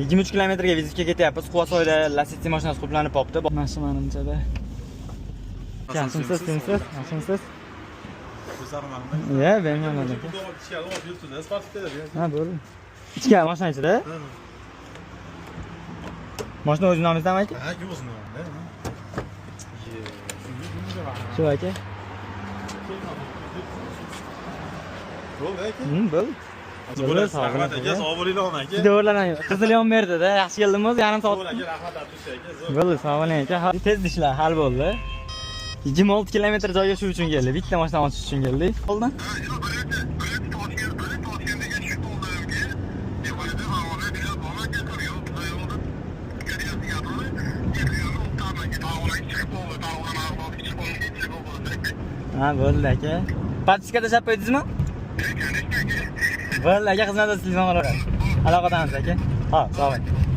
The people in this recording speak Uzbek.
23 kilometrga vizitga ketyapmiz. Quvasoyda Lacetti mashinasi qulflanib qolibdi. Mashina manimchada. Yaxshimisiz? Ya, bemalol aka. Ha, bo'ldi. Ichki mashina ichida? Mashina o'z nomingizdanmi aka? Ha, o'z nomimda. Shu aka. Bo'ldi aka. Bo'ldi. Bo'ldi, rahmat aka, sog' bo'linglar aka. Do'rlarang. Qizil yon berdi-da. Yaxshi keldingiz, yarim soat. Bo'ldi aka, rahmat Abdulla aka. Bo'ldi, sog' bo'ling aka. Tez ishlar hal bo'ldi. 26 kilometr joyga shu uchun keldik. Bitta mashina ochish uchun keldik. Bo'ldi. Ha, bo'ldi aka. Partiska tashlab qo'ydingizmi? Bo'ldi aka, xizmatda telefon qilaveradi. Aloqadamiz aka. Ha, sog' bo'ling.